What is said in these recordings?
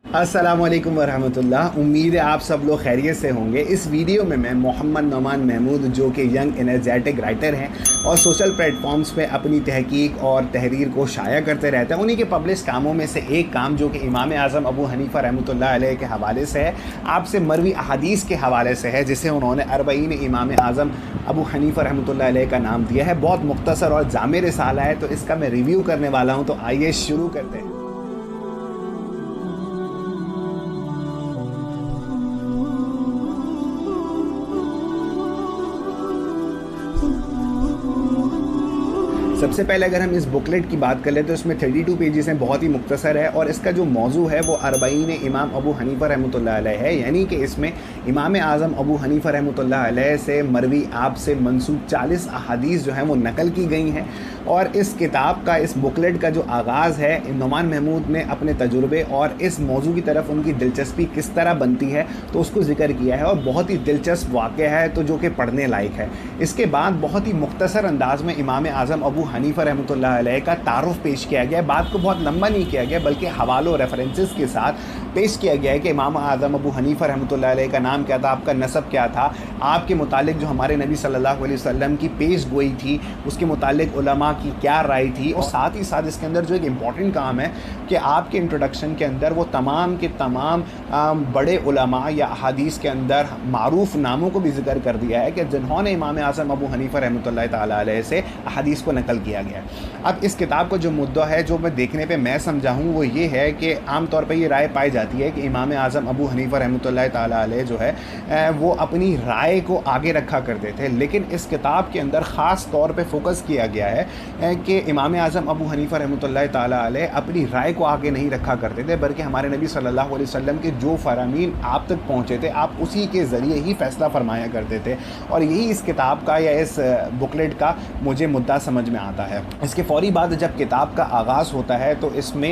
अस्सलाम वालेकुम वरहमतुल्लाह। उम्मीद है आप सब लोग खैरियत से होंगे। इस वीडियो में मैं मोहम्मद नोमान महमूद, जो कि यंग एनर्जेटिक राइटर हैं और सोशल प्लेटफॉर्म्स पे अपनी तहकीक और तहरीर को शाया करते रहते हैं, उन्हीं के पब्लिश कामों में से एक काम जो कि इमाम आज़म अबू हनीफ़ा रहमतुल्लाह अलैह के हवाले से है, आपसे मरवी अहादीस के हवाले से है, जिसे उन्होंने अरबईन इमाम आज़म अबू हनीफ़ा रहमतुल्लाह अलैह का नाम दिया है। बहुत मुख्तसर और जामे रिसाला है, तो इसका मैं रिव्यू करने वाला हूँ। तो आइए शुरू करते हैं। सबसे पहले अगर हम इस बुकलेट की बात कर लें तो इसमें 32 पेजेस हैं, बहुत ही मुख्तसर है, और इसका जो मौजू है वो अरबईन इमाम अबू हनीफ़ा रहमतुल्लाह अलैह है, यानी कि इसमें इमाम आज़म अबू हनीफ़ा रहमतुल्लाह अलैह से मरवी आप से मंसूब 40 अहादीस जो हैं वो नकल की गई हैं। और इस किताब का, इस बुकलेट का जो आगाज़ है, नोमान महमूद ने अपने तजुर्बे और इस मौजू की तरफ उनकी दिलचस्पी किस तरह बनती है तो उसको ज़िक्र किया है, और बहुत ही दिलचस्प वाक़या है, तो जो कि पढ़ने लायक है। इसके बाद बहुत ही मुख्तसर अंदाज में इमाम आज़म अबू हनीफ़ा रहमतुल्लाह अलैह का तारुफ़ पेश किया गया है। बात को बहुत लंबा नहीं किया गया, बल्कि हवालों रेफरेंसेस के साथ पेश किया गया है कि इमाम आज़म अबू हनीफ़ा रहमतुल्लाह अलैह का नाम क्या था, आपका नसब क्या था, आपके मुतालिक जो हमारे नबी सल्लल्लाहु अलैहि वसल्लम की पेश गोई थी उसके मुतालिक उलमा की क्या राय थी, और साथ ही साथ इसके अंदर जो एक इम्पॉर्टेंट काम है कि आपके इंट्रोडक्शन के अंदर वो तमाम के तमाम बड़े उलमा या अहादीस के अंदर मारूफ नामों को भी जिक्र कर दिया है कि जिन्होंने इमाम आज़म अबू हनीफ़ा रहमतुल्लाह ताला अलैह से अहादीस को नकल किया गया है। अब इस किताब का जो मुद्दा है, जो मैं देखने पे मैं समझा हूँ, वो ये है कि आम तौर पे ये राय पाई जाती है कि इमाम आज़म अबू हनीफ़ा रहमतुल्लाह ताला अलैह जो है वो अपनी राय को आगे रखा करते थे, लेकिन इस किताब के अंदर ख़ास तौर पे फोकस किया गया है कि इमाम आज़म अबू हनीफ़ा रहमतुल्लाह ताला अलैह अपनी राय को आगे नहीं रखा करते थे, बल्कि हमारे नबी सल्लल्लाहु अलैहि वसल्लम के जो फ़रामीन आप तक पहुँचे थे, आप उसी के ज़रिए ही फ़ैसला फरमाया करते थे। और यही इस किताब का या इस बुकलेट का मुझे मुद्दा समझ में आता है। इसके फ़ौरी बाद जब किताब का आगाज़ होता है तो इसमें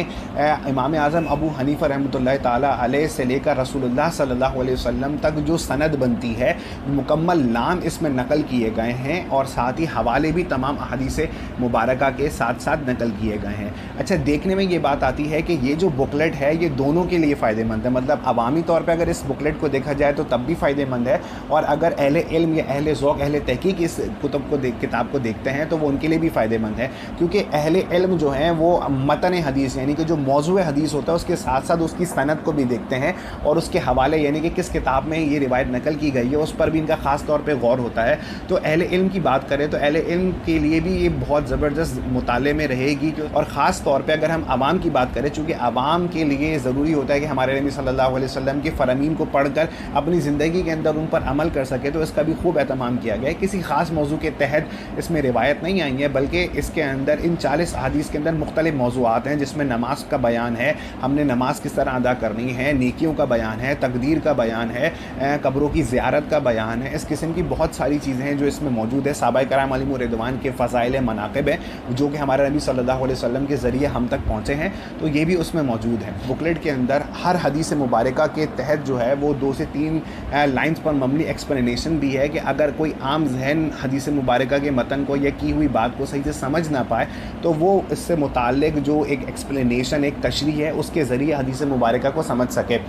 इमाम आज़म अबू हनीफ़ा रहमतुल्लाह ताला अलैह से लेकर रसूलुल्लाह सल्लल्लाहु अलैहि वसल्लम तक जो सनद बनती है, मुकम्मल नाम इसमें नकल किए गए हैं, और साथ ही हवाले भी तमाम अहादीस मुबारका के साथ साथ नकल किए गए हैं। अच्छा, देखने में ये बात आती है कि ये जो बुकलेट है ये दोनों के लिए फ़ायदेमंद है, मतलब अवामी तौर पे अगर इस बुकलेट को देखा जाए तो तब भी फ़ायदेमंद है, और अगर अहले इल्म या अहले ज़ौक़, अहले तहक़ीक़ इस किताब को देखते हैं तो वो उनके लिए भी फ़ायदेमंद है, क्योंकि अहले इल्म जो हैं वो मतन हदीस यानी कि जो मौज़ू हदीस होता है उसके साथ साथ उसकी सनद को भी देखते हैं, और उसके हवाले यानी कि किस किताब में ये रिवायत नकल की गई है उस पर भी इनका ख़ास तौर पर गौर होता है। तो अहले इल्म की बात करें तो अहले इल्म के लिए भी ये बहुत ज़बरदस्त मुताले में रहेगी। और ख़ास तौर पे अगर हम आवाम की बात करें, चूँकि आवाम के लिए ज़रूरी होता है कि हमारे नबी सल्लल्लाहु अलैहि वसल्लम के फ़रामीन को पढ़कर अपनी ज़िंदगी के अंदर उन पर अमल कर सके, तो इसका भी खूब एहतमाम किया गया है। किसी ख़ास मौजू के तहत इसमें रिवायत नहीं आई है, बल्कि इसके अंदर इन 40 अहादीस के अंदर मुख्तलिफ मौज़ूआत हैं, जिसमें नमाज का बयान है, हमने नमाज किस तरह अदा करनी है, नेकियों का बयान है, तकदीर का बयान है, कब्रों की ज़ियारत का बयान है। इस किस्म की बहुत सारी चीज़ें हैं जो इसमें मौजूद है। सहाबा कराम अलैहिम रिदवान के फ़ज़ाइल मनाक़िब है, जो कि हमारे नबी सल्लल्लाहु अलैहि वसल्लम के ज़रिए हम तक पहुँचे हैं, तो ये भी उसमें मौजूद है। बुकलेट के अंदर हर हदीस मुबारका के तहत जो है वो 2 से 3 लाइन्स पर मबनी एक्सप्लेनेशन भी है, कि अगर कोई आम जहन हदीस मुबारका के मतन को या की हुई बात को सही से समझ ना पाए तो वो इससे मुताल्लिक़ जो एक एक्सप्लेनेशन, एक तशरीह है, उसके ज़रिए हदीस मुबारका को समझ सके।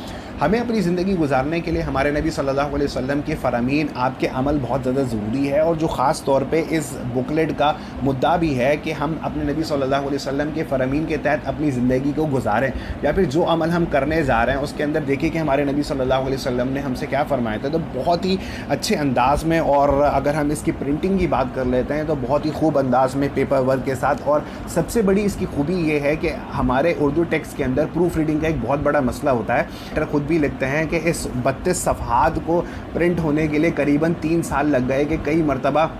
हमें अपनी ज़िंदगी गुजारने के लिए हमारे नबी सल्लल्लाहु अलैहि वसल्लम के फ़रामीन, आपके अमल बहुत ज़्यादा ज़रूरी है, और जो ख़ास तौर पे इस बुकलेट का मुद्दा भी है कि हम अपने नबी सल्लल्लाहु अलैहि वसल्लम के फ़रामीन के तहत अपनी ज़िंदगी को गुजारें, या फिर जो अमल हम करने जा रहे हैं उसके अंदर देखिए कि हमारे नबी सल्लल्लाहु अलैहि वसल्लम ने हमसे क्या फ़रमाया था। तो बहुत ही अच्छे अंदाज़ में, और अगर हम इसकी प्रिंटिंग की बात कर लेते हैं तो बहुत ही खूब अंदाज़ में पेपर वर्क के साथ, और सबसे बड़ी इसकी खूबी ये है कि हमारे उर्दू टेक्स्ट के अंदर प्रूफ रीडिंग का एक बहुत बड़ा मसला होता है। डॉक्टर ख़ुद भी लिखते हैं कि इस 32 सफ़हात को प्रिंट होने के लिए करीबन 3 साल लग गए, कि कई मरतबा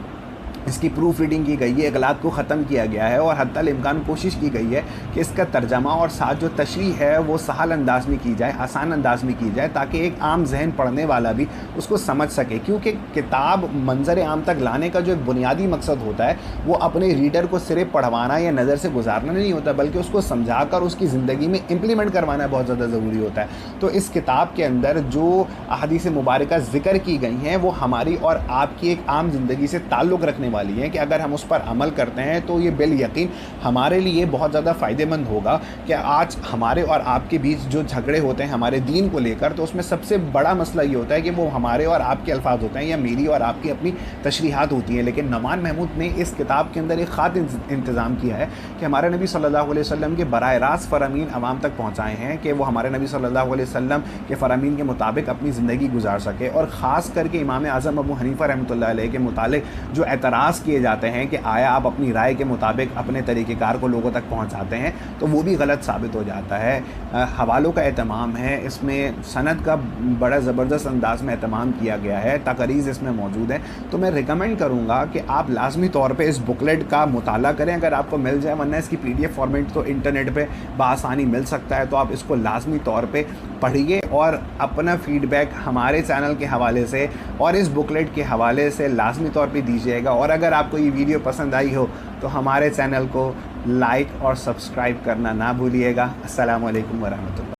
इसकी प्रूफ रीडिंग की गई है, इगलात को ख़त्म किया गया है, और हत्तल इम्कान कोशिश की गई है कि इसका तर्जमा और साथ जो तशरीह है वो सहल अंदाज में की जाए, आसान अंदाज में की जाए, ताकि एक आम जहन पढ़ने वाला भी उसको समझ सके। क्योंकि किताब मंजर आम तक लाने का जो एक बुनियादी मकसद होता है वो अपने रीडर को सिर्फ पढ़वाना या नज़र से गुजारना नहीं होता, बल्कि उसको समझा कर उसकी ज़िंदगी में इम्प्लीमेंट करवाना बहुत ज़्यादा ज़रूरी होता है। तो इस किताब के अंदर जो अहादीस मुबारका ज़िक्र की गई हैं वो हमारी और आपकी एक आम ज़िंदगी से ताल्लुक़ रखने آنے والی ہیں کہ اگر ہم اس پر عمل کرتے ہیں تو یہ بالیقین ہمارے لیے بہت زیادہ فائدہ مند ہوگا کہ آج ہمارے اور آپ کے بیچ جو جھگڑے ہوتے ہیں ہمارے دین کو لے کر، تو اس میں سب سے بڑا مسئلہ یہ ہوتا ہے کہ وہ ہمارے اور آپ کے الفاظ ہوتے ہیں یا میری اور آپ کی اپنی تشریحات ہوتی ہیں. لیکن نعمان محمود نے اس کتاب کے اندر ایک خاص انتظام کیا ہے کہ ہمارے نبی صلی اللہ علیہ وسلم کے براہ راست فرامین عوام تک پہنچائے ہیں کہ وہ ہمارے نبی صلی اللہ علیہ وسلم کے فرامین کے مطابق اپنی زندگی گزار سکے. اور خاص کر کے امام اعظم ابو حنیفہ رحمۃ اللہ علیہ کے متعلق جو اعتراض کیے جاتے ہیں کہ آیا آپ اپنی رائے کے مطابق اپنے طریقہ کار کو لوگوں تک پہنچاتے ہیں، تو وہ بھی غلط ثابت ہو جاتا ہے. حوالوں کا اہتمام ہے، اس میں سند کا بڑا زبردست انداز میں اہتمام کیا گیا ہے، تقاریض اس میں موجود ہیں. تو میں ریکمینڈ کروں گا کہ آپ لازمی طور پہ اس بکلیٹ کا مطالعہ کریں اگر آپ کو مل جائے، ورنہ اس کی PDF فارمیٹ تو انٹرنیٹ پہ بآسانی مل سکتا ہے. تو آپ اس کو لازمی طور پہ پڑھیے اور اپنا فیڈ بیک ہمارے چینل کے حوالے سے اور اس بکلیٹ کے حوالے سے لازمی طور پہ دیجیے گا. اور اگر آپ کو یہ ویڈیو پسند آئی ہو تو ہمارے چینل کو لائک اور سبسکرائب کرنا نہ بھولیے گا. السلام علیکم ورحمۃ اللہ.